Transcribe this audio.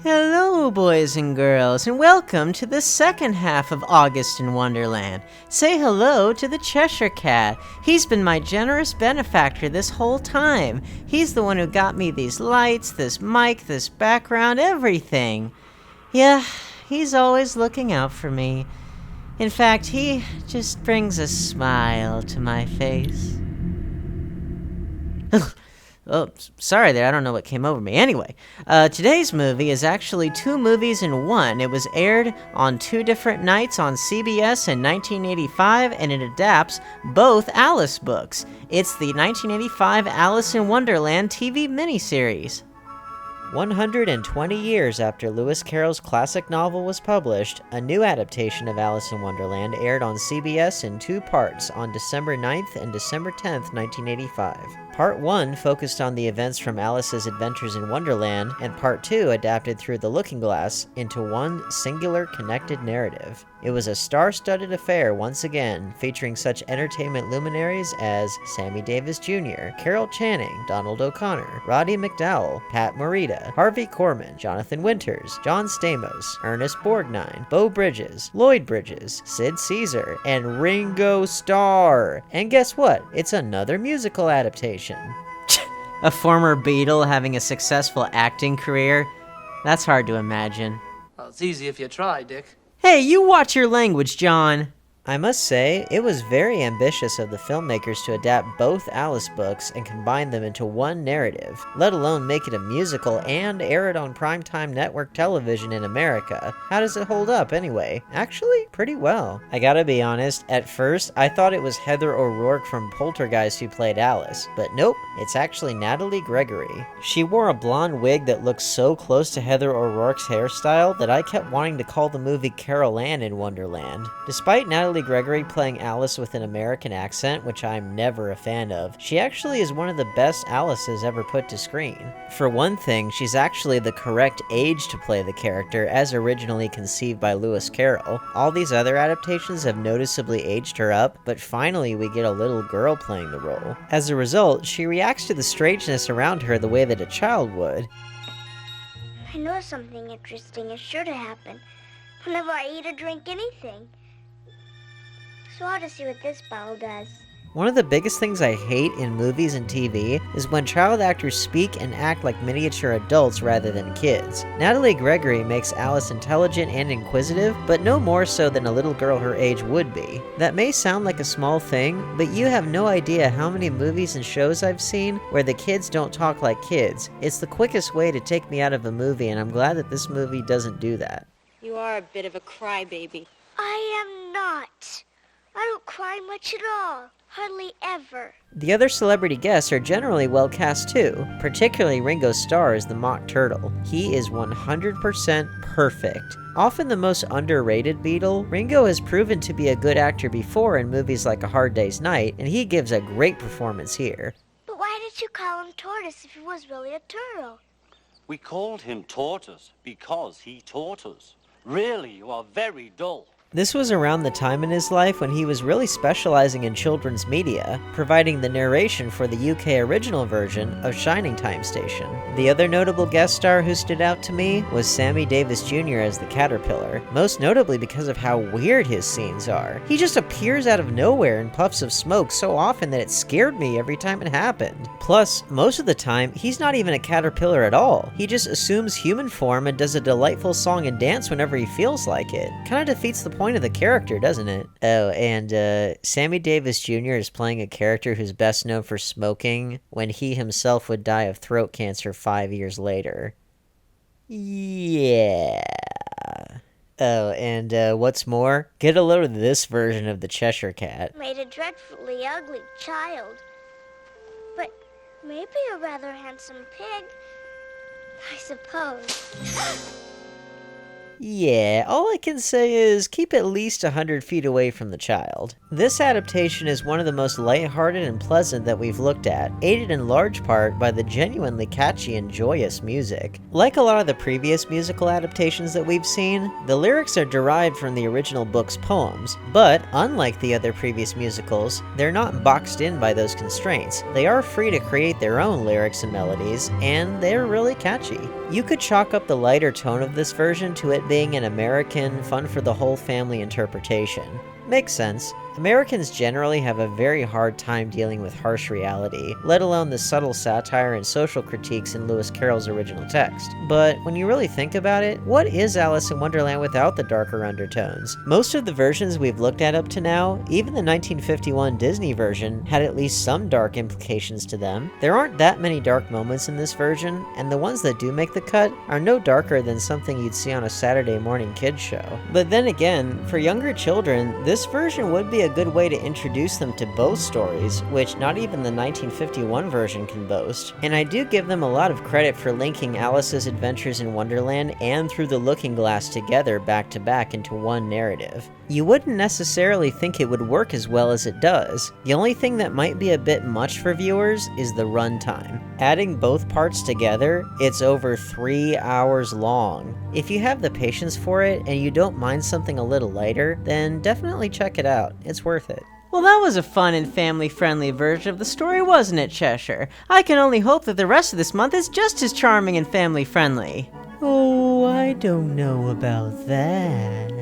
Hello, boys and girls, and welcome to the second half of August in Wonderland. Say hello to the Cheshire Cat. He's been my generous benefactor this whole time. He's the one who got me these lights, this mic, this background, everything. Yeah, he's always looking out for me. In fact, he just brings a smile to my face. Oh, sorry there, I don't know what came over me. Anyway, today's movie is actually two movies in one. It was aired on two different nights on CBS in 1985, and it adapts both Alice books. It's the 1985 Alice in Wonderland TV miniseries. 120 years after Lewis Carroll's classic novel was published, a new adaptation of Alice in Wonderland aired on CBS in two parts on December 9th and December 10th, 1985. Part 1 focused on the events from Alice's adventures in Wonderland, and Part 2 adapted through the looking glass into one singular connected narrative. It was a star-studded affair once again, featuring such entertainment luminaries as Sammy Davis Jr., Carol Channing, Donald O'Connor, Roddy McDowall, Pat Morita, Harvey Korman, Jonathan Winters, John Stamos, Ernest Borgnine, Beau Bridges, Lloyd Bridges, Sid Caesar, and Ringo Starr. And guess what? It's another musical adaptation. A former Beatle having a successful acting career? That's hard to imagine. Well, it's easy if you try, Dick. Hey, you watch your language, John! I must say, it was very ambitious of the filmmakers to adapt both Alice books and combine them into one narrative, let alone make it a musical and air it on primetime network television in America. How does it hold up, anyway? Actually, pretty well. I gotta be honest, at first, I thought it was Heather O'Rourke from Poltergeist who played Alice, but nope, it's actually Natalie Gregory. She wore a blonde wig that looked so close to Heather O'Rourke's hairstyle that I kept wanting to call the movie Carol Ann in Wonderland. Despite Natalie Gregory playing Alice with an American accent, which I'm never a fan of, she actually is one of the best Alices ever put to screen. For one thing, she's actually the correct age to play the character as originally conceived by Lewis Carroll. All these other adaptations have noticeably aged her up, but finally we get a little girl playing the role. As a result, she reacts to the strangeness around her the way that a child would. I know something interesting is sure to happen whenever I eat or drink anything. So I ought to see what this bottle does. One of the biggest things I hate in movies and TV is when child actors speak and act like miniature adults rather than kids. Natalie Gregory makes Alice intelligent and inquisitive, but no more so than a little girl her age would be. That may sound like a small thing, but you have no idea how many movies and shows I've seen where the kids don't talk like kids. It's the quickest way to take me out of a movie, and I'm glad that this movie doesn't do that. You are a bit of a crybaby. I am not. I don't cry much at all. Hardly ever. The other celebrity guests are generally well cast too, particularly Ringo Starr as the Mock Turtle. He is 100% perfect. Often the most underrated Beatle, Ringo has proven to be a good actor before in movies like A Hard Day's Night, and he gives a great performance here. But why did you call him Tortoise if he was really a turtle? We called him Tortoise because he taught us. Really, you are very dull. This was around the time in his life when he was really specializing in children's media, providing the narration for the UK original version of Shining Time Station. The other notable guest star who stood out to me was Sammy Davis Jr. as the Caterpillar, most notably because of how weird his scenes are. He just appears out of nowhere in puffs of smoke so often that it scared me every time it happened. Plus, most of the time, he's not even a caterpillar at all. He just assumes human form and does a delightful song and dance whenever he feels like it. Kinda defeats the point of the character, doesn't it? Oh, and Sammy Davis Jr. is playing a character who's best known for smoking when he himself would die of throat cancer 5 years later. Yeah. Oh, and what's more, get a load of this version of the Cheshire Cat. Made a dreadfully ugly child. But maybe a rather handsome pig, I suppose. Yeah, all I can say is keep at least 100 feet away from the child. This adaptation is one of the most lighthearted and pleasant that we've looked at, aided in large part by the genuinely catchy and joyous music. Like a lot of the previous musical adaptations that we've seen, the lyrics are derived from the original book's poems, but unlike the other previous musicals, they're not boxed in by those constraints. They are free to create their own lyrics and melodies, and they're really catchy. You could chalk up the lighter tone of this version to it being an American, fun-for-the-whole-family interpretation. Makes sense. Americans generally have a very hard time dealing with harsh reality, let alone the subtle satire and social critiques in Lewis Carroll's original text. But when you really think about it, what is Alice in Wonderland without the darker undertones? Most of the versions we've looked at up to now, even the 1951 Disney version, had at least some dark implications to them. There aren't that many dark moments in this version, and the ones that do make the cut are no darker than something you'd see on a Saturday morning kids show. But then again, for younger children, this version would be a good way to introduce them to both stories, which not even the 1951 version can boast. And I do give them a lot of credit for linking Alice's adventures in Wonderland and Through the Looking Glass together back to back into one narrative. You wouldn't necessarily think it would work as well as it does. The only thing that might be a bit much for viewers is the runtime. Adding both parts together, it's over 3 hours long. If you have the patience for it and you don't mind something a little lighter, then definitely check it out. It's worth it. Well, that was a fun and family-friendly version of the story, wasn't it, Cheshire? I can only hope that the rest of this month is just as charming and family-friendly. Oh, I don't know about that.